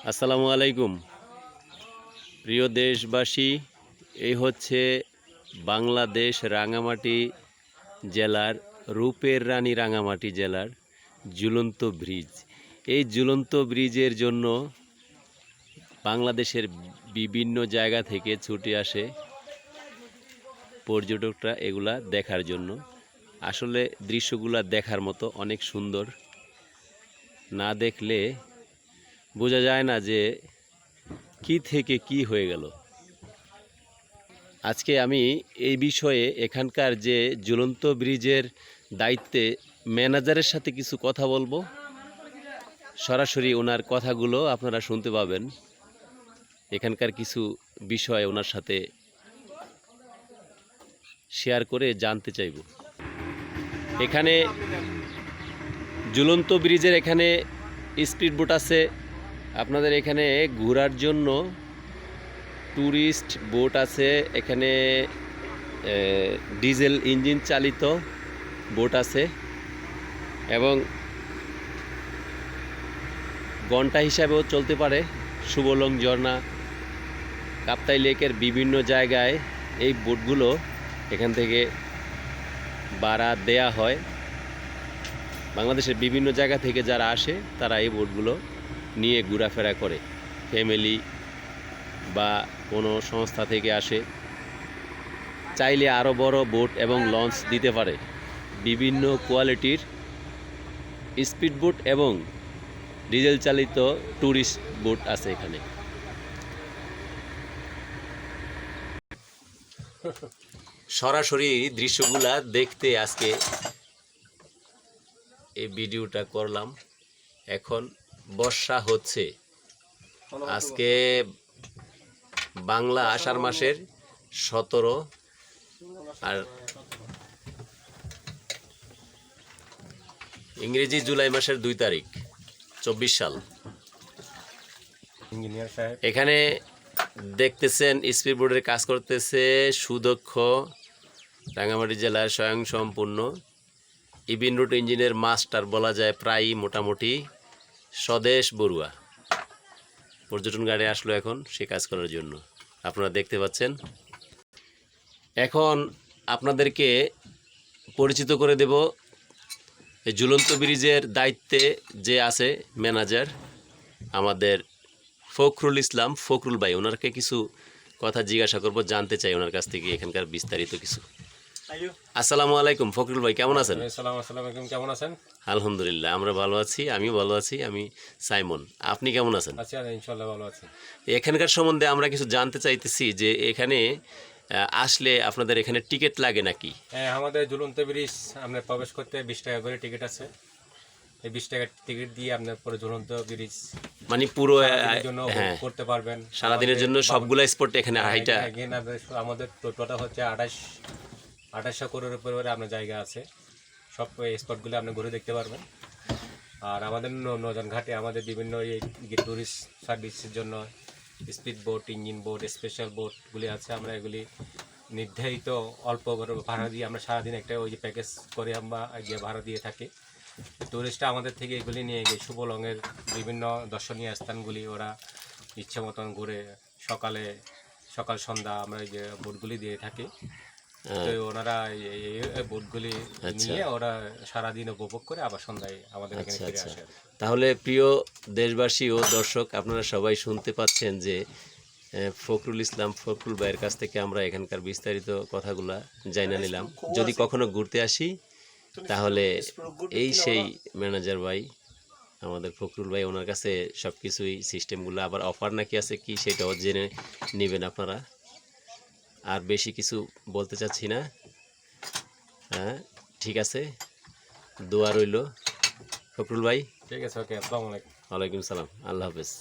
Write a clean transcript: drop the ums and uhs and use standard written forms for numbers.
আসসালামু আলাইকুম প্রিয় দেশবাসী। এই হচ্ছে বাংলাদেশ রাঙামাটি জেলার রূপের রানী রাঙামাটি জেলার ঝুলন্ত ব্রিজ। এই ঝুলন্ত ব্রিজের জন্য বাংলাদেশের বিভিন্ন জায়গা থেকে ছুটে আসে পর্যটকরা এগুলা দেখার জন্য। আসলে দৃশ্যগুলা দেখার মতো, অনেক সুন্দর। না দেখলে বোঝা যায় না যে কি থেকে কি হয়ে গেল। আজকে আমি এই বিষয়ে এখানকার যে ঝুলন্ত ব্রিজের দায়িত্বে ম্যানেজারের সাথে কিছু কথা বলবো। সরাসরি ওনার কথাগুলো আপনারা শুনতে পাবেন। এখানকার কিছু বিষয় ওনার সাথে শেয়ার করে জানতে চাইব। এখানে ঝুলন্ত ব্রিজের এখানে স্পিড বোট আছে। আপনাদের এখানে ঘোরার জন্য ট্যুরিস্ট বোট আছে। এখানে ডিজেল ইঞ্জিন চালিত বোট আছে এবং ঘন্টা হিসাবেও চলতে পারে। সুবলং ঝর্ণা, কাপ্তাই লেকের বিভিন্ন জায়গায় এই বোটগুলো এখান থেকে ভাড়া দেয়া হয়। বাংলাদেশের বিভিন্ন জায়গা থেকে যারা আসে তারা এই বোটগুলো নিয়ে ঘোরাফেরা করে। ফ্যামিলি বা কোনো সংস্থা থেকে আসে, চাইলে আরও বড় বোট এবং লঞ্চ দিতে পারে। বিভিন্ন কোয়ালিটির স্পিড বোট এবং ডিজেল চালিত ট্যুরিস্ট বোট আছে এখানে। সরাসরি দৃশ্যগুলা দেখতে আজকে এই ভিডিওটা করলাম। এখন বর্ষা হচ্ছে। আজকে বাংলা আষাঢ় মাসের 17 আর ইংরেজি জুলাই মাসের 2 তারিখ 24 সাল। এখানে দেখতেছেন স্পিড বোর্ডের কাজ করতেছে সুদক্ষ রাঙামাটি জেলার স্বয়ংসম্পূর্ণ ইবিন রুট ইঞ্জিনের মাস্টার বলা যায় প্রায় মোটামুটি স্বদেশ বড়ুয়া পর্যটন গাড়ি আসলো এখন সে কাজ করার জন্য। আপনারা দেখতে পাচ্ছেন। এখন আপনাদেরকে পরিচিত করে দেব এই ঝুলন্ত ব্রিজের দায়িত্বে যে আছে ম্যানেজার আমাদের ফখরুল ইসলাম, ফখরুল ভাই। ওনারকে কিছু কথা জিজ্ঞাসা করব, জানতে চাই ওনার কাছ থেকে এখানকার বিস্তারিত কিছু। আসসালামু আলাইকুম ফখরুল ভাই, কেমন আছেন? আসসালামাইকুম, কেমন আছেন? আলহামদুলিল্লাহ, আমরা ভালো আছি। আমিও ভালো আছি। আমি সাইমন, আপনি কেমন আছেন? আচ্ছা, ইনশাআল্লাহ ভালো আছি। এখানকার সম্বন্ধে আমরা কিছু জানতে চাইতেছি যে এখানে আসলে আপনাদের এখানে টিকিট লাগে নাকি? হ্যাঁ, আমাদের ঝুলন্ত ব্রিজ আপনার প্রবেশ করতে 20 টাকা করে টিকিট আছে। এই 20 টাকার টিকিট দিয়ে আপনার পুরো ঝুলন্ত ব্রিজ মানে পুরো জন্য হ্যাঁ করতে পারবেন। সারাদিনের জন্য সবগুলো স্পট এখানে হাইটা। আমাদের টোটালটা হচ্ছে 2800 কোটির উপরে আপনার জায়গা আছে। সব স্পটগুলো আপনি ঘুরে দেখতে পারবেন। আর আমাদের নৌযান ঘাটে আমাদের বিভিন্ন টুরিস্ট সার্ভিসের জন্য speed boat, engine boat, special বোটগুলি আছে। আমরা এগুলি নির্ধারিত অল্প ভাড়া দিয়ে আমরা সারাদিন একটা ওই যে প্যাকেজ করে আমরা গিয়ে ভাড়া দিয়ে থাকি। টুরিস্টরা আমাদের থেকে এগুলি নিয়ে গিয়ে সুবলংয়ের বিভিন্ন দর্শনীয় স্থানগুলি ওরা ইচ্ছে মতন ঘুরে সকাল সন্ধ্যা আমরা এই যে বোটগুলি দিয়ে থাকি। তো ওনারা এই বোটগুলি নিয়ে ওরা সারাদিন উপভোগ করে আবার সন্ধ্যায় আমাদের এখানে ফিরে আসে। তাহলে প্রিয় দেশবাসী ও দর্শক, আপনারা সবাই শুনতে পাচ্ছেন যে ফখরুল ইসলাম, ফখরুল ভাইয়ের কাছ থেকে আমরা এখানকার বিস্তারিত কথাগুলা জানা নিলাম। যদি কখনো ঘুরতে আসি তাহলে এই সেই ম্যানেজার ভাই আমাদের ফখরুল ভাই, ওনার কাছে সব কিছুই সিস্টেমগুলো, আবার অফার নাকি আছে কি সেটাও জেনে নেবেন আপনারা। আর বেশি কিছু বলতে চাচ্ছি না। হ্যাঁ, ঠিক আছে, দোয়া রইল ফখরুল ভাই। ঠিক আছে, ওকে, আসসালামু আলাইকুম। ওয়ালাইকুম সালাম, আল্লাহ হাফেজ।